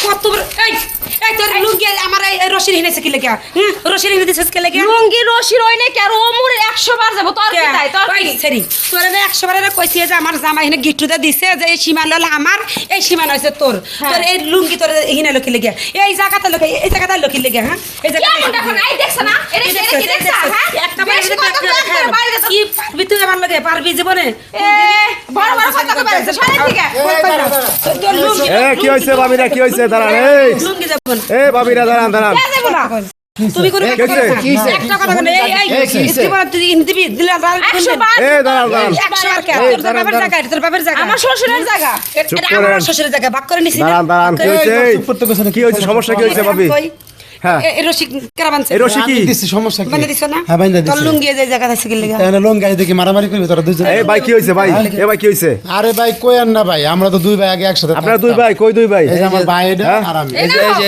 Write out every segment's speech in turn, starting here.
কত বড় এই এই তোর লুঙ্গি আমার এই রশির হিনেছে কি লাগা রশির হিনে দিছস কি লাগা লুঙ্গি রশি রই না কেন ও মুরে 100 বার যাব তোর কি তাই তোর কি সরি তোরে 100 বারে কইছি যে আমার জামা হিনে গিট্টুটা দিছে যে এই সীমা লল আমার এই সীমা হইছে তোর তোর এই লুঙ্গি তোর হিনে লকি লাগা এই জায়গাটা লকি এই জায়গাটা লকি লাগা হ্যাঁ এই জায়গাটা কেমন দেখো নাই দেখছ না এটা কি দেখছ হ্যাঁ একটা বাইরে কি পারবি তুই আমার লগে পারবি জীবনে এ বড় বড় কথা কই পারছ সরে দিকে তোর লুঙ্গি কি হইছে বাবিরা কি হইছে দাঁড়ান এই লুঙ্গি যাবন বাবিরা দাঁড়ান কে যাবো না তুমি কোন একটা কথা বলে এই ইস্তিবার তুই দিবি দিলে 100 বার দাঁড়ান 100 বার কে তোর বাবার জায়গা তোর বাবার জায়গা আমার শ্বশুরের জায়গা এটা আমার শ্বশুরের জায়গা ভাগ করে নিছি দাঁড়ান কি হইছে কি হইছে সমস্যা কি হইছে ভাবি হ্যাঁ এই রশি কারা বানছে এই রশি কি দিছি সমস্যা কি বান্ধে দিছো না হ্যাঁ বান্ধে দিছি তোর লুঙ্গি যে জায়গা আছে কি লাগা তাহলে লং গাড়ি দেখি মারামারি করবি তোরা দুইজন এই ভাই কি হইছে ভাই এ ভাই কি হইছে আরে ভাই কই আর না ভাই আমরা তো দুই ভাই আগে একসাথে আপনারা দুই ভাই কই দুই ভাই এই যে আমার ভাই এটা আর আমি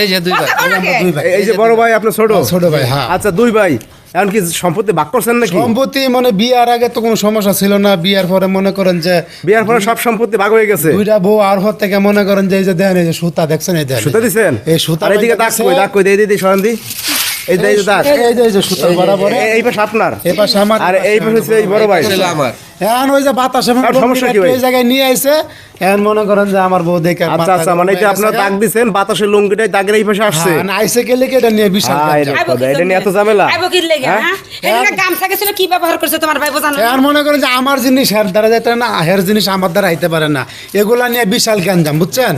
এই যে দুই বার আমরা দুই ভাই এই যে বড় ভাই আপনার ছোট ছোট ভাই হ্যাঁ আচ্ছা দুই ভাই এখন কি সম্পত্তি ভাগ করছেন নাকি সম্পত্তি মানে বিয়ার আগে তো কোনো সমস্যা ছিল না বিয়ার পরে মনে করেন যে বিয়ার পরে সব সম্পত্তি ভাগ হয়ে গেছে দুইটা বউ আর হর থেকে মনে করেন যে এই যে দেন এই যে সুতা দেখছেন এই দেন সুতা দিছেন এই সুতা আর এইদিকে দাগ কই দিই সরান দি এই যে দাগ এই যে সুতা বরাবর এই পাশে আপনার এই পাশে আমার আর এই পাশে হচ্ছে এই বড় ভাই এখন ওই যে বাতাসে আর সমস্যা কি ভাই? এই জায়গায় নিয়ে আইছে এখন মনে করেন যে আমার বউ দেখে আচ্ছা আচ্ছা মানে এই যে আপনারা দাগ দিছেন বাতাসের লুঙ্গিটাই দাগের এই পাশে আসছে আইসে গেলে কি এটা নিয়ে বিশাল হ্যাঁ, কাজ। এটা নিয়ে এত ঝামেলা আইবো কি লাগা হ্যাঁ এটা গামছা গেছিল কি ব্যবহার করছে তোমার ভাই বোঝানো এখন মনে করেন যে আমার জিনিস হের দ্বারা যাইতে না হের জিনিস আমার দ্বারা আইতে পারে না এগুলা নিয়ে বিশাল গ্যাঞ্জাম বুঝছেন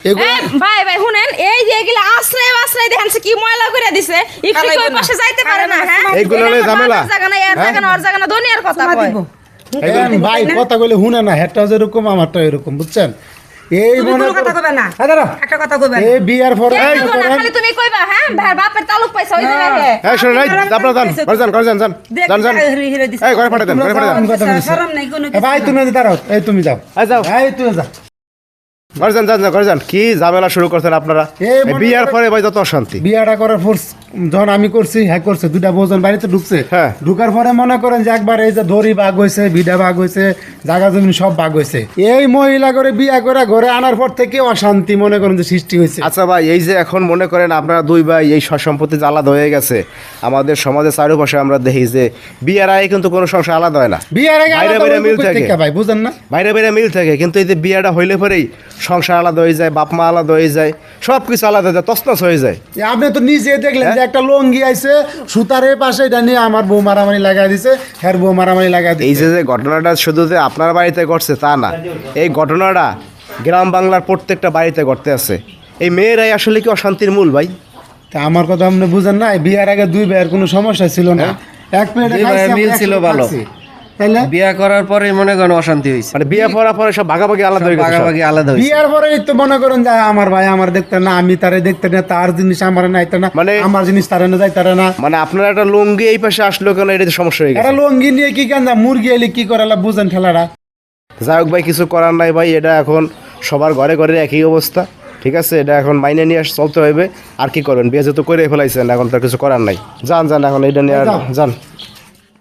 এগুলা ভাই ভাই শুনেন এই যে এগুলা আশ্রয় দেখেন কি ময়লা করে দিছে একটু কি ওই পাশে যাইতে পারে না হ্যাঁ এইগুলো লয়ে ঝামেলা। জায়গা না এর জায়গা না ওর জায়গা না দুনিয়ার কথা কয় এখন ভাই কথা কইলে শুনে না হেরটাও যেরকম আমারটাও এরকম বুঝছেন এই তুমি মনে কোনো কথা কইবে না এই দাঁড়াও। একটা কথা কইবে এই বিয়ার পরে কে কইবো না, খালি তুমি কইবা হ্যাঁ ভাই বাপের তালুক পয়সা ওই জায়গায় এই শুনুন এই আপনারা যান এই ঘরে পাঠাই দেন শরম নাই কোনো ভাই তুমি দাঁড়াও এই তুমি যাও এই যাও এই তুমি যাও ঘরে যান কি ঝামেলা শুরু করছেন আপনারা এই মনে বিয়ার করেন- পরে ভাই যত অশান্তি বিয়াটা করার ফোর্স যখন আমি করছি হ্যাঁ করছে দুটা বোজন বাড়িতে ঢুকছে হ্যাঁ। ঢুকার পরে মনে করেন যে একবার এই যে দড়ি ভাগ হয়েছে বিডা ভাগ হয়েছে জায়গা জমি সব ভাগ হয়েছে এই মহিলা করে বিয়া করে ঘরে আনার পর থেকে অশান্তি মনে করেন যে সৃষ্টি হয়েছে আচ্ছা ভাই এই যে এখন মনে করেন আপনারা দুই ভাই এই সম্পত্তি যে আলাদা হয়ে গেছে আমাদের সমাজের চারপাশে আমরা দেখি যে বিয়ার আগে কিন্তু কোনো সংসার আলাদা হয় না বিয়ার আগে বাইরে আলাদা বাইরে হইবো মিল কই থাকে। থেকে ভাই বুঝেন না বাইরে বাইরে মিল থাকে কিন্তু এই যে বিয়াটা হইলে পরেই সংসার আলাদা হয়ে যায় বাপ মা আলাদা হয়ে যায় সব কিছু আলাদা হয়ে যায় তছনছ হয়ে যায় এ আপনি তো নিজে দেখলেন যে একটা লঙ্গি আইছে সুতার এই পাশে এটা নিয়ে আমার বউ মারামারি লাগাই দিছে হের বউ মারামারি লাগাই এই দিছে যে ঘটনাটা শুধু যে আপনার বাড়িতে ঘটছে তা না এই ঘটনাটা গ্রাম বাংলার প্রত্যেকটা বাড়িতে ঘটতে আছে এই মেয়েরাই আসলে কি অশান্তির মূল ভাই তা আমার কথা আপনি বুঝেন না এই বিয়ার আগে দুই ভাইয়ের কোনো সমস্যা ছিল না এক প্লেটে দুই ভাইয়ের মিল ছিল ভালো। তাইলে বিয়া করার পরে মনে করেন অশান্তি হয়েছে মানে বিয়ে পড়ার পরে সব ভাগাভাগি আলাদা হয়ে গেছে সব। ভাগাভাগি আলাদা হয়েছে বিয়ার পরে তো মনে করেন যে আমার ভাই আমার দেখতে না আমি তারে দেখতে না তার জিনিস আমার নাইতে না মানে- আমার জিনিস তারে না যাইতে না মানে আপনার একটা লুঙ্গি এই পাশে আসলো কেন এটা তো সমস্যা হয়ে এটা গেছে লঙ্গি নিয়ে কি কেন মুরগি এলে কি করালা বুঝেন ঠেলারা যাই হোক ভাই কিছু করার নাই ভাই এটা এখন সবার ঘরে ঘরে একই অবস্থা ঠিক আছে এটা এখন মাইনে নিয়ে চলতে হবে আর কি করবেন বিয়ে যেহেতু করে ফেলাইছেন এখন তার কিছু করার নাই যান এখন এটা নিয়ে আর- যান